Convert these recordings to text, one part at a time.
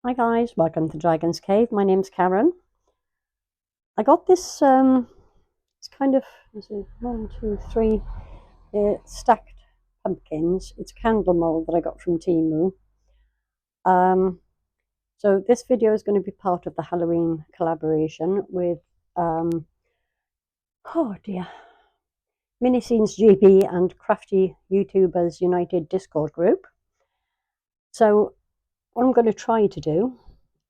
Hi guys, welcome to Dragon's Cave. My name's Karen. I got this, it's kind of, is it 1, 2, 3 stacked pumpkins. It's a candle mold that I got from Temu. So this video is going to be part of the Halloween collaboration with, oh dear, Mini Scenes GB and Crafty YouTubers United Discord group. So what I'm going to try to do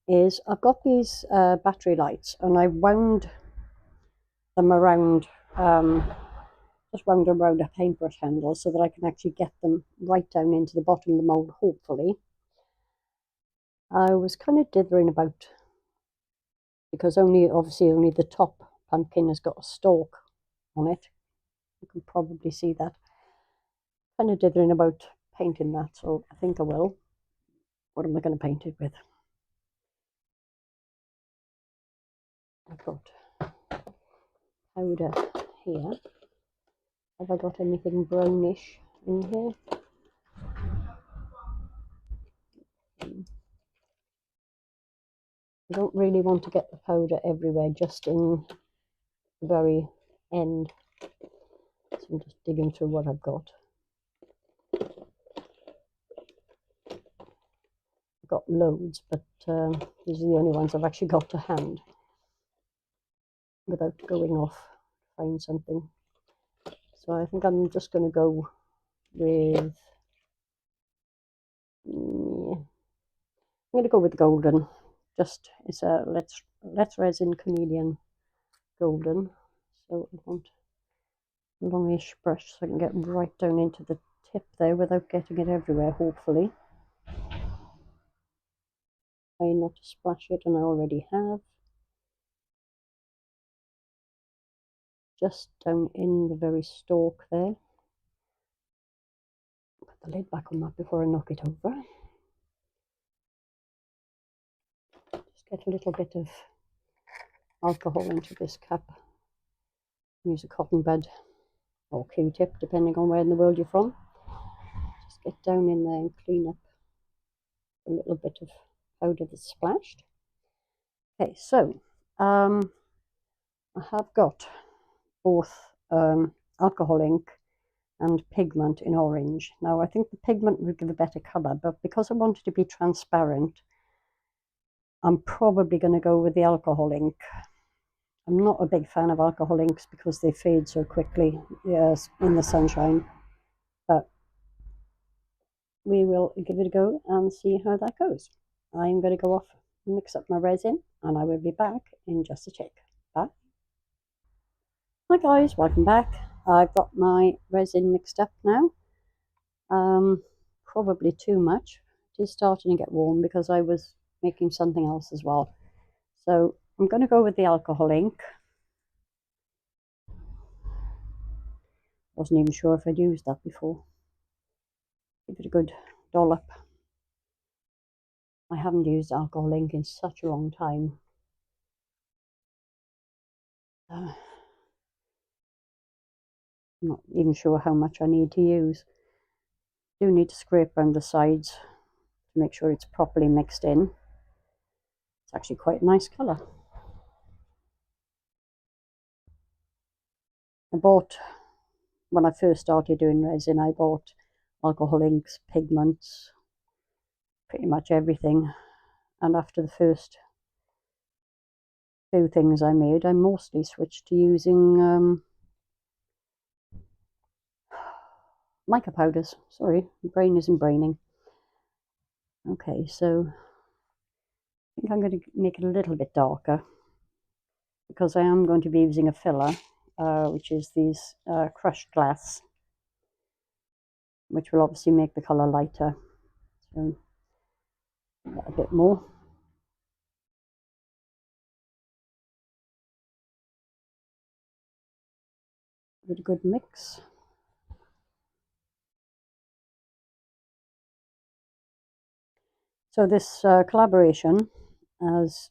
is I've got these battery lights and I wound them around, just wound around a paintbrush handle so that I can actually get them right down into the bottom of the mould, hopefully. I was kind of dithering about, because obviously only the top pumpkin has got a stalk on it. You can probably see that. Kind of dithering about painting that, so I think I will. What am I going to paint it with? I've got powder here. Have I got anything brownish in here? I don't really want to get the powder everywhere, just in the very end. So I'm just digging through what I've got. I've got loads, but these are the only ones I've actually got to hand without going off to find something. So I think I'm just going to go with, I'm going to go with golden. Just, it's a Let's Resin Chameleon Golden. So I want a longish brush so I can get right down into the tip there without getting it everywhere, hopefully. Try not to splash it, and I already have. Just down in the very stalk there. Put the lid back on that before I knock it over. Just get a little bit of alcohol into this cup. Use a cotton bud or Q-tip, depending on where in the world you're from. Just get down in there and clean up a little bit of powder that's splashed. Okay, so I have got both alcohol ink and pigment in orange. Now I think the pigment would give a better colour, but because I want it to be transparent, I'm probably going to go with the alcohol ink. I'm not a big fan of alcohol inks because they fade so quickly, yes, in the sunshine, but we will give it a go and see how that goes. I'm going to go off and mix up my resin, and I will be back in just a tick. Bye. Hi guys, welcome back. I've got my resin mixed up now. Probably too much. It is starting to get warm because I was making something else as well. So I'm going to go with the alcohol ink. Wasn't even sure if I'd used that before. Give it a good dollop. I haven't used alcohol ink in such a long time. I'm not even sure how much I need to use. I do need to scrape around the sides to make sure it's properly mixed in. It's actually quite a nice colour. I bought, when I first started doing resin, I bought alcohol inks, pigments, pretty much everything. And after the first few things I made, I mostly switched to using mica powders. Sorry, my brain isn't braining. Okay, so I think I'm going to make it a little bit darker because I am going to be using a filler, which is these crushed glass, which will obviously make the colour lighter. So a bit more. Give it a good mix. So this collaboration, as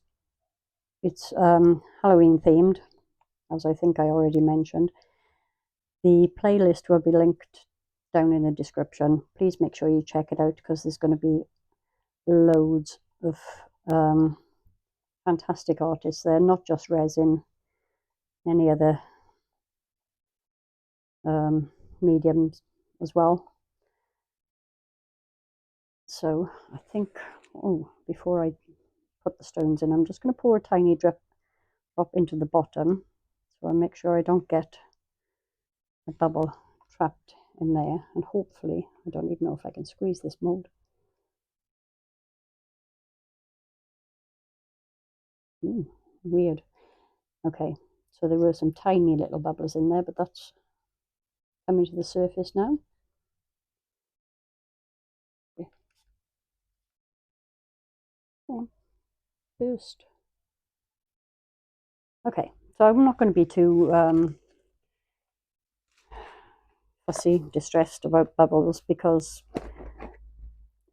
it's Halloween themed, as I think I already mentioned. The playlist will be linked down in the description. Please make sure you check it out because there's going to be loads of Fantastic artists there, not just Resin, any other mediums as well. So I think, before I put the stones in, I'm just going to pour a tiny drop into the bottom, so I make sure I don't get a bubble trapped in there, and hopefully, I don't even know if I can squeeze this mold. Weird. Okay, so there were some tiny little bubbles in there, but that's coming to the surface now. Come on, burst. Okay, so I'm not going to be too fussy, distressed about bubbles, because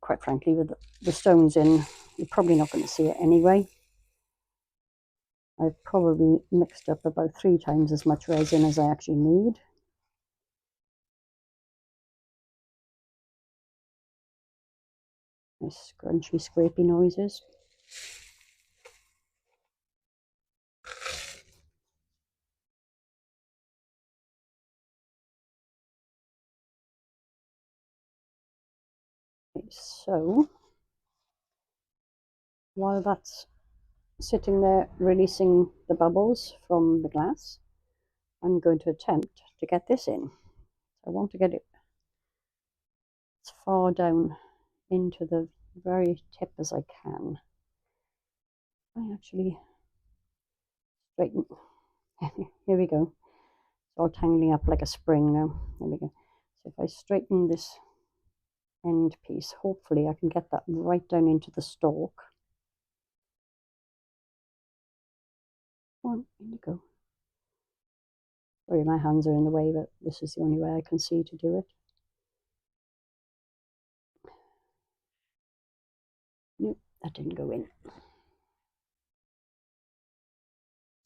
quite frankly, with the stones in, you're probably not going to see it anyway. I've probably mixed up about 3 times as much resin as I actually need. Nice scrunchy, scrapey noises. Okay, so while that's sitting there releasing the bubbles from the glass, I'm going to attempt to get this in. I want to get it as far down into the very tip as I can. I actually straighten. Here we go. It's all tangling up like a spring now. There we go. So if I straighten this end piece, hopefully I can get that right down into the stalk. Come on, in you go. Sorry, my hands are in the way, but this is the only way I can see to do it. Nope, that didn't go in.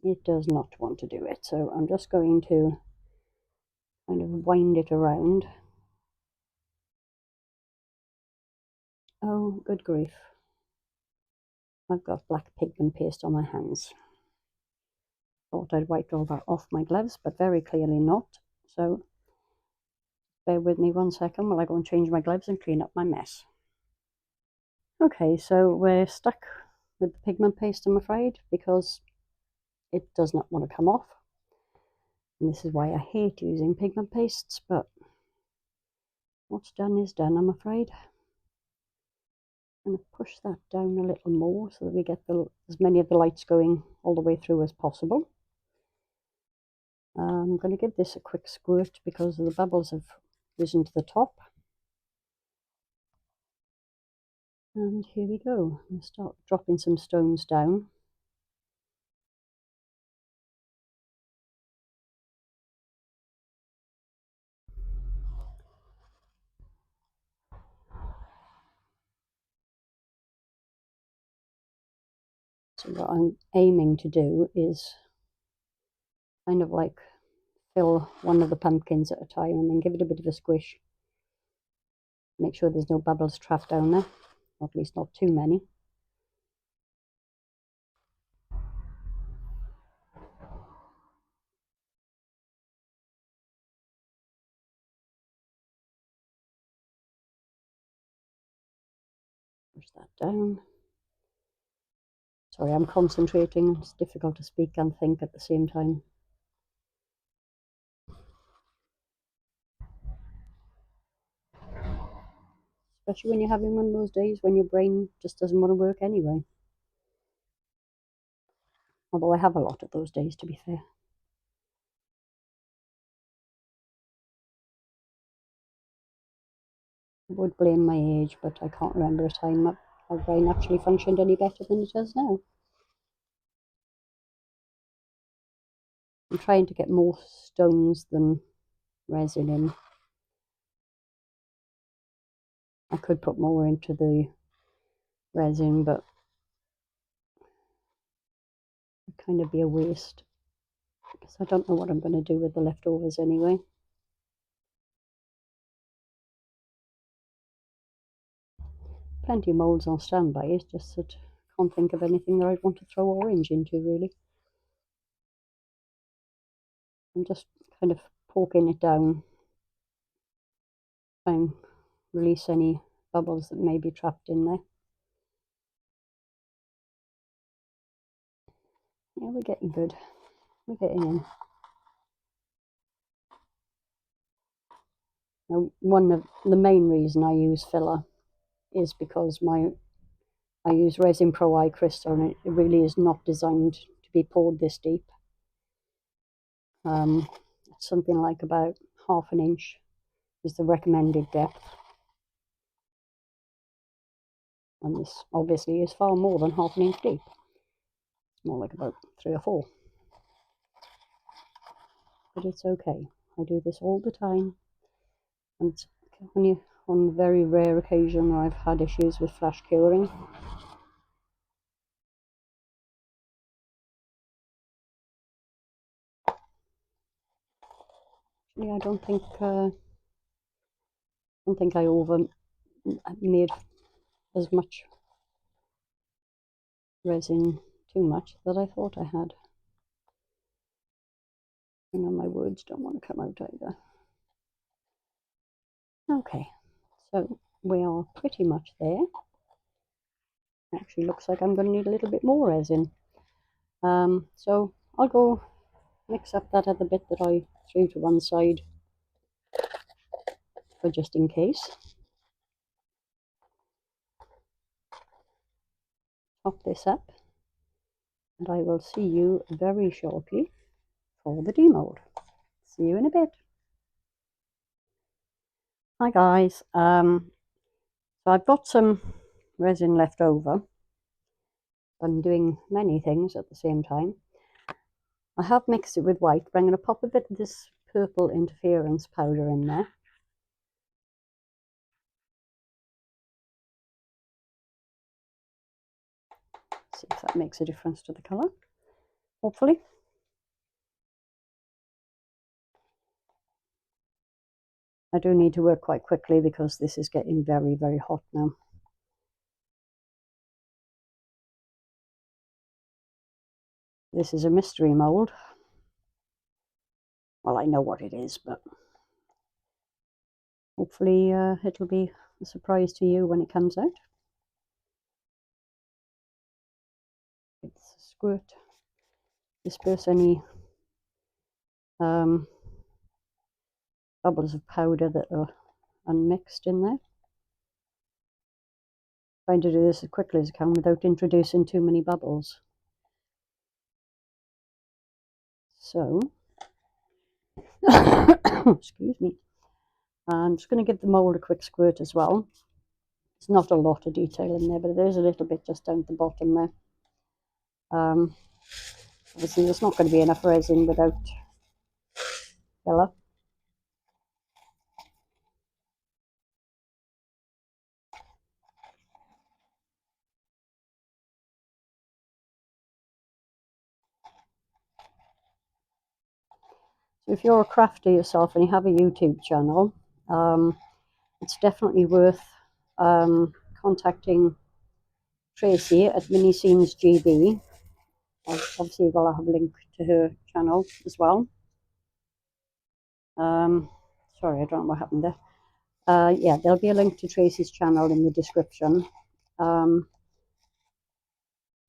It does not want to do it, so I'm just going to kind of wind it around. Oh, good grief. I've got black pigment paste on my hands. Thought I'd wiped all that off my gloves, but very clearly not. So bear with me 1 second while I go and change my gloves and clean up my mess. Okay, so we're stuck with the pigment paste, I'm afraid, because it does not want to come off. And this is why I hate using pigment pastes, but what's done is done, I'm afraid. I'm going to push that down a little more so that we get as many of the lights going all the way through as possible. I'm going to give this a quick squirt because the bubbles have risen to the top. And here we go. I'm going to start dropping some stones down. So what I'm aiming to do is kind of like fill one of the pumpkins at a time and then give it a bit of a squish. Make sure there's no bubbles trapped down there, or at least not too many. Push that down. Sorry, I'm concentrating. It's difficult to speak and think at the same time. Especially when you're having one of those days when your brain just doesn't want to work anyway. Although I have a lot of those days, to be fair. I would blame my age, but I can't remember a time that my brain actually functioned any better than it does now. I'm trying to get more stones than resin in. I could put more into the resin, but it'd kind of be a waste because I don't know what I'm going to do with the leftovers anyway. Plenty of molds on standby, it's just that I can't think of anything that I'd want to throw orange into, really. I'm just kind of poking it down, try and release any bubbles that may be trapped in there. Yeah, we're getting good. We're getting in. Now, one of the main reason I use filler is because I use Resin Pro Eye Crystal, and it really is not designed to be poured this deep. Something like about 1/2 an inch is the recommended depth, and this obviously is far more than 1/2 an inch deep. It's more like about 3 or 4, but it's okay. I do this all the time, and only on very rare occasion where I've had issues with flash curing. Actually, I don't think I over made as much resin too much that I thought I had. You know, my words don't want to come out either. Okay, so we are pretty much there. Actually looks like I'm going to need a little bit more resin. So I'll go mix up that other bit that I threw to one side for just in case. Top this up, and I will see you very shortly for the demold. See you in a bit. Hi guys, so I've got some resin left over. I'm doing many things at the same time. I have mixed it with white, but I'm going to pop a bit of this purple interference powder in there. See if that makes a difference to the colour, hopefully. I do need to work quite quickly because this is getting very, very hot now. This is a mystery mould. Well, I know what it is, but hopefully it'll be a surprise to you when it comes out. It's a squirt, disperse any bubbles of powder that are unmixed in there. Trying to do this as quickly as I can without introducing too many bubbles. So, excuse me. I'm just going to give the mould a quick squirt as well. It's not a lot of detail in there, but there's a little bit just down at the bottom there. Obviously, there's not going to be enough resin without filler. So if you're a crafter yourself and you have a YouTube channel, it's definitely worth contacting Tracy at Mini Scenes GB. Obviously, I'll have a link to her channel as well. Sorry, I don't know what happened there. Yeah, there'll be a link to Tracy's channel in the description.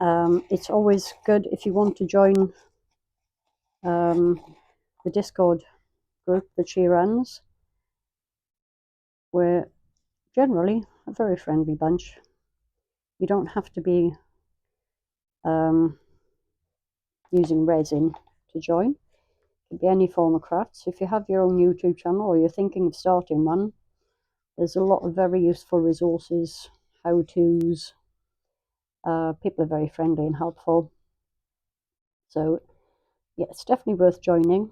It's always good if you want to join the Discord group that she runs. We're generally a very friendly bunch. You don't have to be using resin to join. It could be any form of crafts. If you have your own YouTube channel or you're thinking of starting one, there's a lot of very useful resources, how-tos. People are very friendly and helpful. So, yeah, it's definitely worth joining.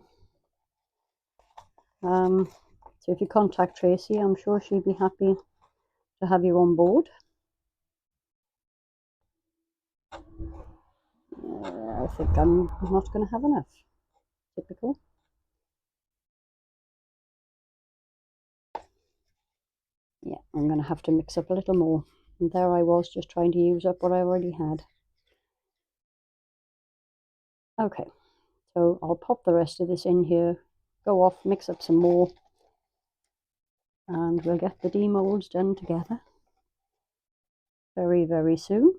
So if you contact Tracy, I'm sure she'd be happy to have you on board. I think I'm not going to have enough. Typical. Yeah, I'm going to have to mix up a little more. And there I was just trying to use up what I already had. Okay, so I'll pop the rest of this in here, go off, mix up some more, and we'll get the demolds done together very, very soon.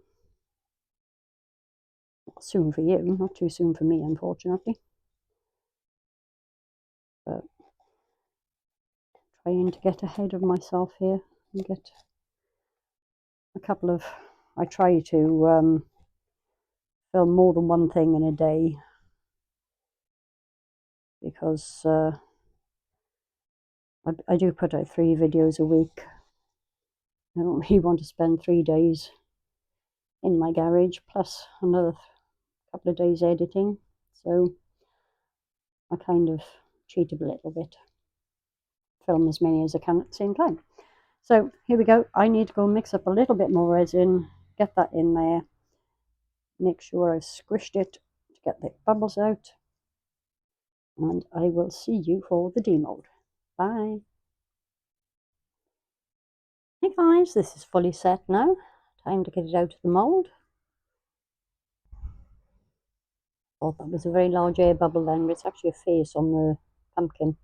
Soon for you, not too soon for me, unfortunately. But trying to get ahead of myself here and get a couple of... I try to film more than one thing in a day, because I do put out 3 videos a week. I don't really want to spend 3 days in my garage plus another couple of days editing, so I kind of cheat a little bit, film as many as I can at the same time. So here we go. I need to go mix up a little bit more resin, get that in there, make sure I've squished it to get the bubbles out, and I will see you for the demold. Bye. Hey guys, this is fully set now. Time to get it out of the mold. Oh, that was a very large air bubble then, but it's actually a face on the pumpkin.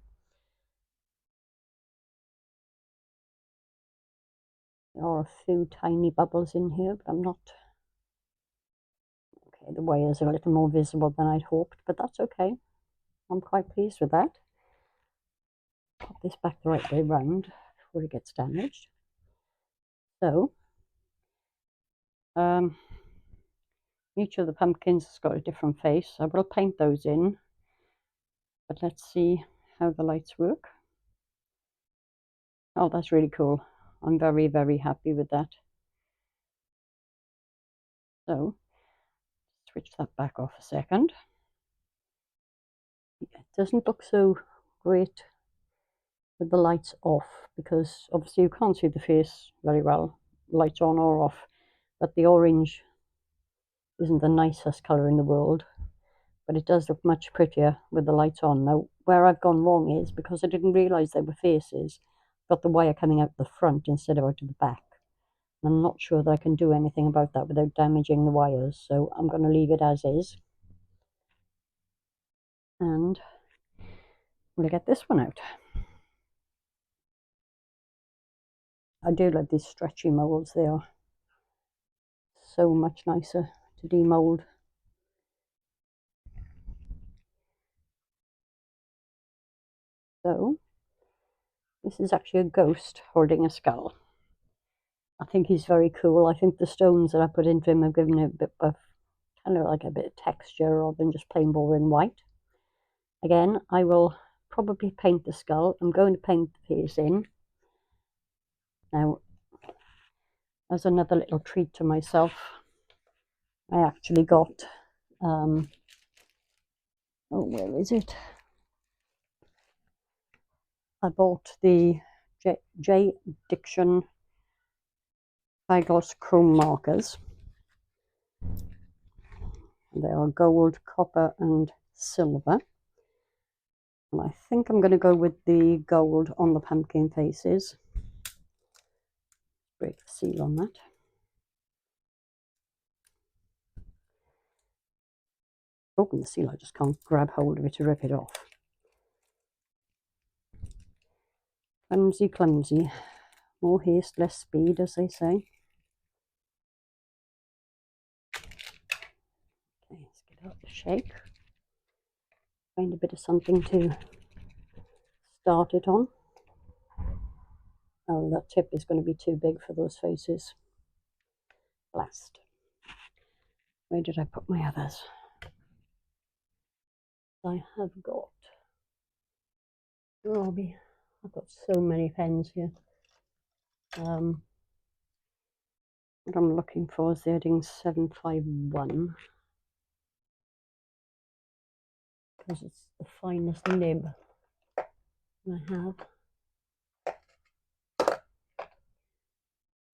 There are a few tiny bubbles in here, but I'm not... Okay, the wires are a little more visible than I'd hoped, but that's okay. I'm quite pleased with that. Pop this back the right way round before it gets damaged. So, each of the pumpkins has got a different face. I will paint those in, but let's see how the lights work. Oh, that's really cool. I'm very, very happy with that. So, switch that back off a second. It doesn't look so great with the lights off, because obviously you can't see the face very well, lights on or off, but the orange isn't the nicest colour in the world, but it does look much prettier with the lights on. Now, where I've gone wrong is because I didn't realise they were faces, got the wire coming out the front instead of out of the back. I'm not sure that I can do anything about that without damaging the wires, so I'm going to leave it as is. And we'll get this one out. I do like these stretchy molds. They are so much nicer to demold. So this is actually a ghost holding a skull. I think he's very cool. I think the stones that I put into him have given it a bit of kind of like a bit of texture rather than just plain boring white. Again, I will probably paint the skull. I'm going to paint the face in. Now, as another little treat to myself, I actually got, oh, where is it? I bought the J. Diction high gloss chrome markers. They are gold, copper, and silver. And I think I'm going to go with the gold on the pumpkin faces. Break the seal on that. Broken the seal, I just can't grab hold of it to rip it off. Clumsy, clumsy. More haste, less speed, as they say. Okay, let's get out the shake. Find a bit of something to start it on. Oh, that tip is going to be too big for those faces. Blast. Where did I put my others? I have got... Robbie, I've got so many pens here. What I'm looking for is the Edding 751, because it's the finest nib I have.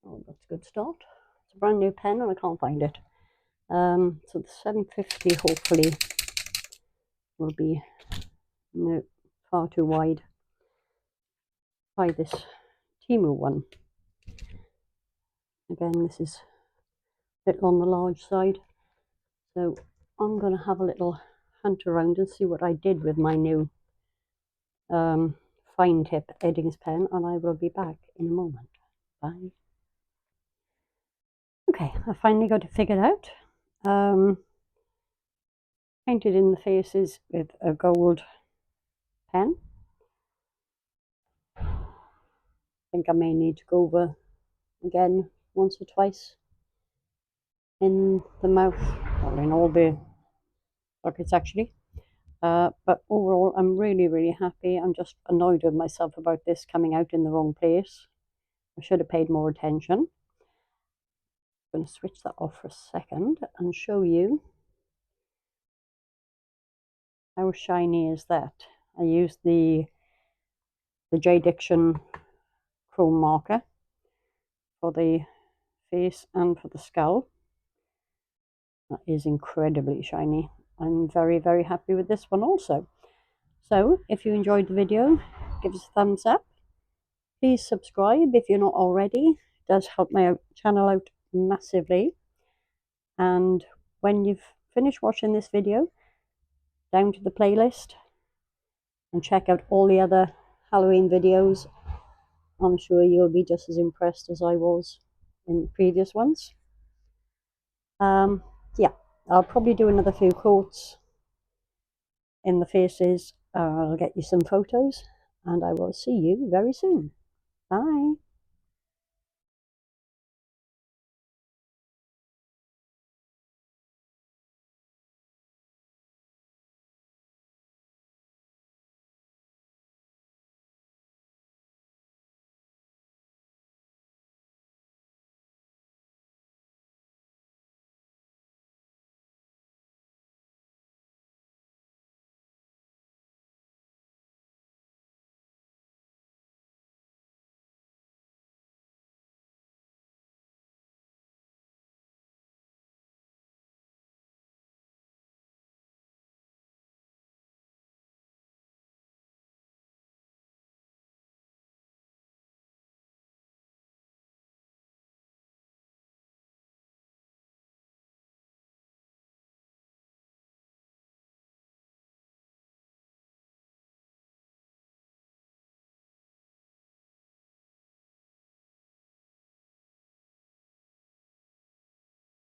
Oh, that's a good start. It's a brand new pen and I can't find it. So the 750 hopefully will be no, far too wide. Try this Timu one. Again, this is a little on the large side. So I'm going to have a little hunt around and see what I did with my new fine tip Eddings pen, and I will be back in a moment. Bye. Okay, I finally got it figured out. Painted in the faces with a gold pen. I think I may need to go over again once or twice in the mouth, or in all the pockets actually. But overall, I'm really happy. I'm just annoyed with myself about this coming out in the wrong place. I should have paid more attention. I'm going to switch that off for a second and show you how shiny is that. I used the J. Diction chrome marker for the face and for the skull. That is incredibly shiny. I'm very happy with this one also. So if you enjoyed the video, give us a thumbs up. Please subscribe if you're not already. It does help my channel out massively. And when you've finished watching this video, down to the playlist and check out all the other Halloween videos. I'm sure you'll be just as impressed as I was in the previous ones. Yeah, I'll probably do another few quotes in the faces. I'll get you some photos, and I will see you very soon. Bye.